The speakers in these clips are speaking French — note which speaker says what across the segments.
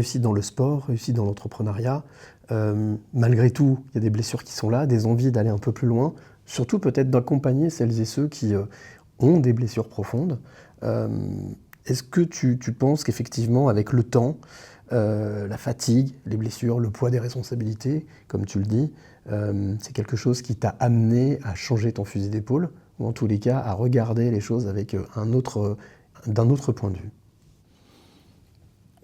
Speaker 1: réussi dans le sport, réussi dans l'entrepreneuriat. Malgré tout, il y a des blessures qui sont là, des envies d'aller un peu plus loin, surtout peut-être d'accompagner celles et ceux qui ont des blessures profondes. Est-ce que tu penses qu'effectivement, avec le temps, la fatigue, les blessures, le poids des responsabilités, comme tu le dis, c'est quelque chose qui t'a amené à changer ton fusil d'épaule, ou en tous les cas à regarder les choses avec d'un autre point de vue?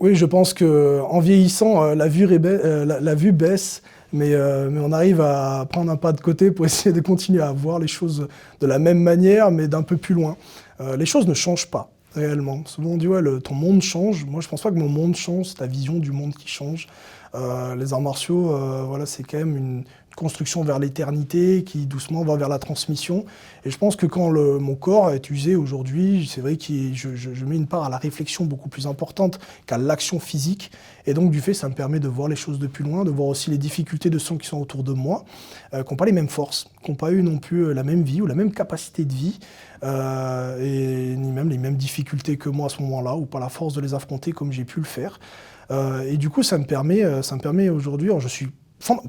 Speaker 2: Oui, je pense qu'en vieillissant, la vue baisse, mais on arrive à prendre un pas de côté pour essayer de continuer à voir les choses de la même manière, mais d'un peu plus loin. Les choses ne changent pas, réellement. Souvent on dit, ouais, ton monde change. Moi, je pense pas que mon monde change, c'est ta vision du monde qui change. Les arts martiaux, voilà, c'est quand même une construction vers l'éternité qui doucement va vers la transmission. Et je pense que quand mon corps est usé aujourd'hui, c'est vrai que je mets une part à la réflexion beaucoup plus importante qu'à l'action physique. Et donc du fait, ça me permet de voir les choses de plus loin, de voir aussi les difficultés de ceux qui sont autour de moi, qui n'ont pas les mêmes forces, qui n'ont pas eu non plus la même vie ou la même capacité de vie, et ni même les mêmes difficultés que moi à ce moment-là, ou pas la force de les affronter comme j'ai pu le faire. Et du coup, ça me permet aujourd'hui,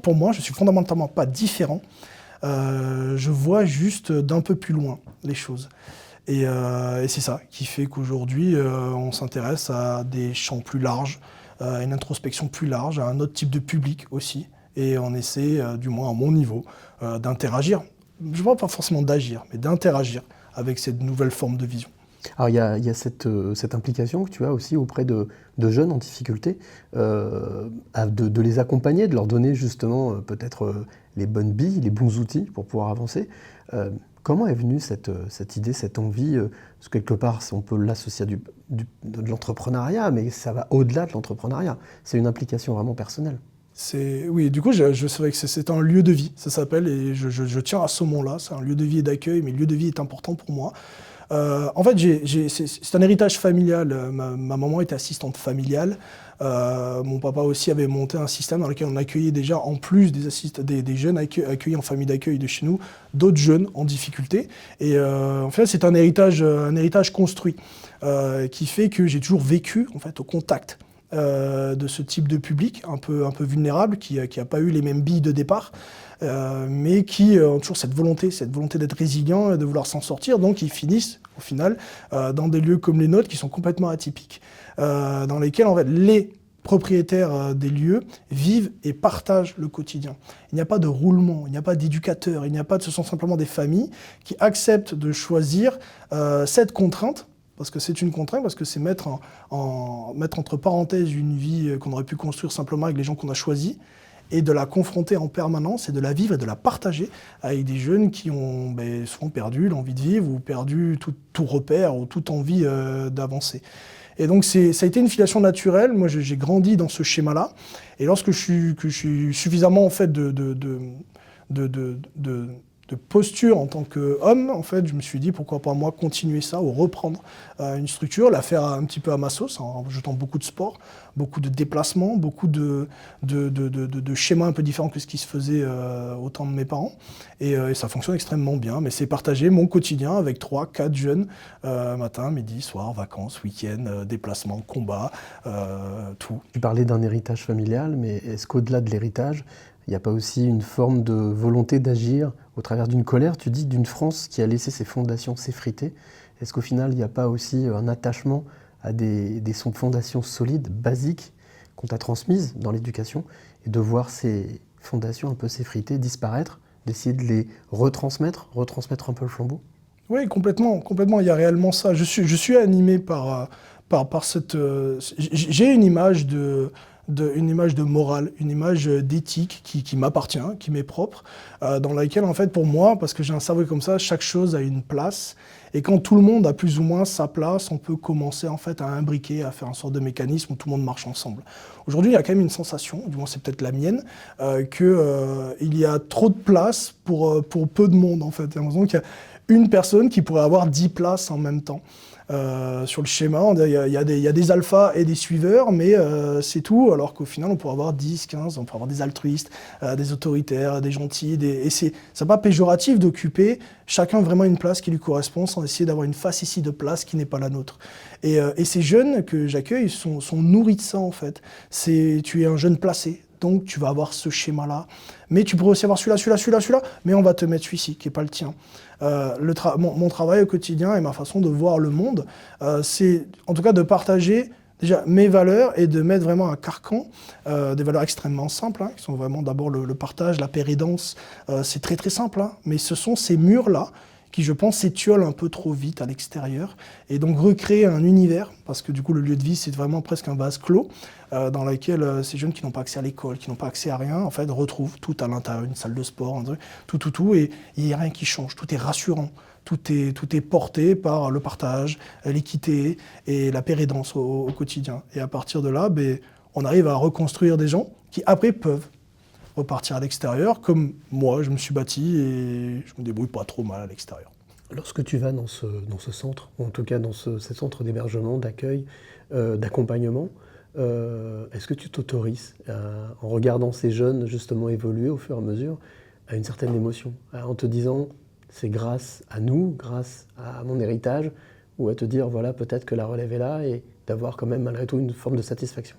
Speaker 2: pour moi, je suis fondamentalement pas différent. Je vois juste d'un peu plus loin les choses. Et c'est ça qui fait qu'aujourd'hui, on s'intéresse à des champs plus larges, à une introspection plus large, à un autre type de public aussi. Et on essaie, du moins à mon niveau, d'interagir. Je ne vois pas forcément d'agir, mais d'interagir avec cette nouvelle forme de vision.
Speaker 1: Alors il y a cette implication que tu as aussi auprès de jeunes en difficulté, de les accompagner, de leur donner justement peut-être les bonnes billes, les bons outils pour pouvoir avancer. Comment est venue cette idée, cette envie parce que quelque part, on peut l'associer à de l'entrepreneuriat, mais ça va au-delà de l'entrepreneuriat. C'est une implication vraiment personnelle.
Speaker 2: Oui, du coup, c'est vrai que c'est un lieu de vie, ça s'appelle, et je tiens à ce mot-là. C'est un lieu de vie et d'accueil, mais le lieu de vie est important pour moi. En fait, c'est un héritage familial. Ma maman était assistante familiale. Mon papa aussi avait monté un système dans lequel on accueillait déjà, en plus des jeunes accueillis en famille d'accueil de chez nous, d'autres jeunes en difficulté. Et en fait, c'est un héritage construit qui fait que j'ai toujours vécu en fait, au contact de ce type de public un peu vulnérable, qui n'a pas eu les mêmes billes de départ, mais qui ont toujours cette volonté d'être résilient et de vouloir s'en sortir. Donc ils finissent au final dans des lieux comme les nôtres qui sont complètement atypiques, dans lesquels en fait, les propriétaires des lieux vivent et partagent le quotidien. Il n'y a pas de roulement, il n'y a pas d'éducateurs, ce sont simplement des familles qui acceptent de choisir cette contrainte, parce que c'est une contrainte, parce que c'est mettre entre parenthèses une vie qu'on aurait pu construire simplement avec les gens qu'on a choisis, et de la confronter en permanence, et de la vivre et de la partager avec des jeunes qui ont souvent perdu l'envie de vivre, ou perdu tout repère, ou toute envie d'avancer. Et donc ça a été une filiation naturelle. Moi j'ai grandi dans ce schéma-là, et lorsque je suis suffisamment en fait de posture en tant qu'homme, en fait, je me suis dit pourquoi pas moi continuer ça ou reprendre une structure, la faire un petit peu à ma sauce, en jetant beaucoup de sport, beaucoup de déplacements, beaucoup de schémas un peu différents que ce qui se faisait au temps de mes parents. Et ça fonctionne extrêmement bien, mais c'est partager mon quotidien avec 3-4 jeunes, matin, midi, soir, vacances, week-end, déplacements, combats, tout.
Speaker 1: Tu parlais d'un héritage familial, mais est-ce qu'au-delà de l'héritage, il n'y a pas aussi une forme de volonté d'agir au travers d'une colère, tu dis, d'une France qui a laissé ses fondations s'effriter? Est-ce qu'au final, il n'y a pas aussi un attachement à des fondations solides, basiques, qu'on t'a transmises dans l'éducation, et de voir ces fondations un peu s'effriter, disparaître, d'essayer de les retransmettre un peu le flambeau?
Speaker 2: Oui, complètement, il y a réellement ça. Je suis animé par cette... J'ai une image une image de morale, une image d'éthique qui m'appartient, qui m'est propre, dans laquelle, en fait, pour moi, parce que j'ai un cerveau comme ça, chaque chose a une place. Et quand tout le monde a plus ou moins sa place, on peut commencer, en fait, à imbriquer, à faire une sorte de mécanisme où tout le monde marche ensemble. Aujourd'hui, il y a quand même une sensation, du moins c'est peut-être la mienne, qu'il y a trop de place pour peu de monde, en fait. J'ai l'impression qu'il y a une personne qui pourrait avoir 10 places en même temps. Sur le schéma, il y a des alphas et des suiveurs, mais c'est tout, alors qu'au final, on pourrait avoir 10, 15, on pourrait avoir des altruistes, des autoritaires, des gentils, et c'est pas péjoratif d'occuper chacun vraiment une place qui lui correspond, sans essayer d'avoir une face ici de place qui n'est pas la nôtre. Et ces jeunes que j'accueille sont nourris de ça, en fait. Tu es un jeune placé, donc tu vas avoir ce schéma-là, mais tu pourrais aussi avoir celui-là, mais on va te mettre celui-ci, qui n'est pas le tien. Mon travail au quotidien et ma façon de voir le monde, c'est en tout cas de partager déjà mes valeurs et de mettre vraiment un carcan, des valeurs extrêmement simples, qui sont vraiment d'abord le partage, la paix et danse, c'est très très simple, mais ce sont ces murs-là qui, je pense, s'étiolent un peu trop vite à l'extérieur, et donc recréer un univers, parce que du coup le lieu de vie c'est vraiment presque un vase clos, dans lequel ces jeunes qui n'ont pas accès à l'école, qui n'ont pas accès à rien, en fait retrouvent tout à l'intérieur, une salle de sport, un truc, tout, et il n'y a rien qui change, tout est rassurant. Tout est porté par le partage, l'équité et la pérédance au quotidien. Et à partir de là, on arrive à reconstruire des gens qui après peuvent repartir à l'extérieur, comme moi je me suis bâti et je me débrouille pas trop mal à l'extérieur.
Speaker 1: Lorsque tu vas dans ce centre, ou en tout cas dans ce centre d'hébergement, d'accueil, d'accompagnement, est-ce que tu t'autorises, en regardant ces jeunes justement évoluer au fur et à mesure, à une certaine émotion, en te disant c'est grâce à nous, grâce à mon héritage, ou à te dire voilà peut-être que la relève est là et d'avoir quand même malgré tout une forme de satisfaction?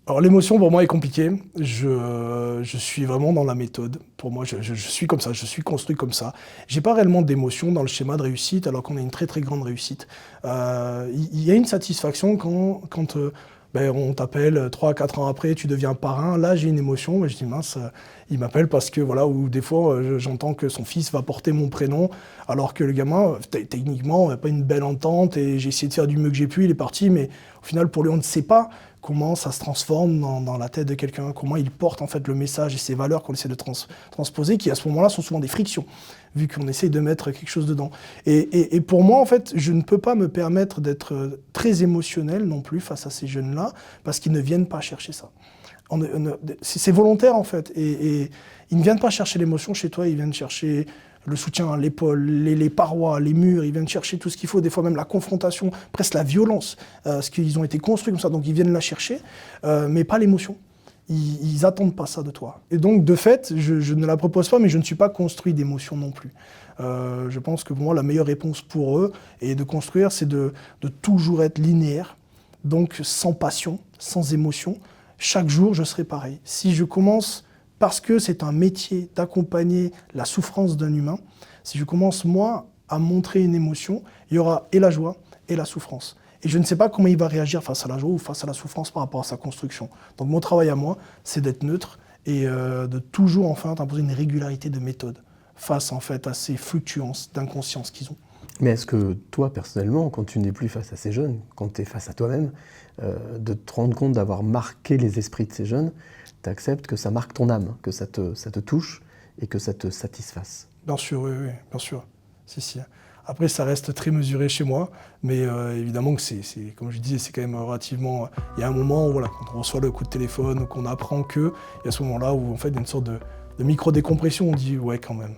Speaker 2: Alors l'émotion pour moi est compliquée, je suis vraiment dans la méthode. Pour moi, je suis comme ça, je suis construit comme ça. J'ai pas réellement d'émotion dans le schéma de réussite alors qu'on a une très très grande réussite. Il y a une satisfaction quand on t'appelle 3-4 ans après, tu deviens parrain. Là j'ai une émotion, mais je dis mince, il m'appelle parce que voilà, ou des fois j'entends que son fils va porter mon prénom alors que le gamin, techniquement, on n'a pas une belle entente et j'ai essayé de faire du mieux que j'ai pu, il est parti, mais au final pour lui on ne sait pas comment ça se transforme dans la tête de quelqu'un, comment il porte en fait le message et ses valeurs qu'on essaie de transposer, qui à ce moment-là sont souvent des frictions, vu qu'on essaie de mettre quelque chose dedans. Et pour moi, en fait, je ne peux pas me permettre d'être très émotionnel non plus face à ces jeunes-là, parce qu'ils ne viennent pas chercher ça. C'est volontaire en fait, et ils ne viennent pas chercher l'émotion chez toi, ils viennent chercher le soutien, l'épaule, les parois, les murs, ils viennent chercher tout ce qu'il faut, des fois même la confrontation, presque la violence, parce qu'ils ont été construits comme ça, donc ils viennent la chercher, mais pas l'émotion. Ils attendent pas ça de toi. Et donc, de fait, je ne la propose pas, mais je ne suis pas construit d'émotion non plus. Je pense que pour moi, la meilleure réponse pour eux, et de construire, c'est de toujours être linéaire, donc sans passion, sans émotion. Chaque jour, je serai pareil. Si je commence, parce que c'est un métier d'accompagner la souffrance d'un humain, si je commence, moi, à montrer une émotion, il y aura et la joie et la souffrance. Et je ne sais pas comment il va réagir face à la joie ou face à la souffrance par rapport à sa construction. Donc mon travail à moi, c'est d'être neutre et de toujours enfin imposer une régularité de méthode face en fait à ces fluctuances d'inconscience qu'ils ont.
Speaker 1: Mais est-ce que toi, personnellement, quand tu n'es plus face à ces jeunes, quand tu es face à toi-même, de te rendre compte d'avoir marqué les esprits de ces jeunes, tu acceptes que ça marque ton âme, que ça te touche et que ça te satisfasse?
Speaker 2: Bien sûr, oui, bien sûr. Si. Après, ça reste très mesuré chez moi, mais évidemment que c'est, comme je disais, c'est quand même relativement... Il y a un moment où, voilà, quand on reçoit le coup de téléphone, ou qu'on apprend que, il y a ce moment-là où, en fait, il y a une sorte de micro-décompression, on dit « ouais, quand même ».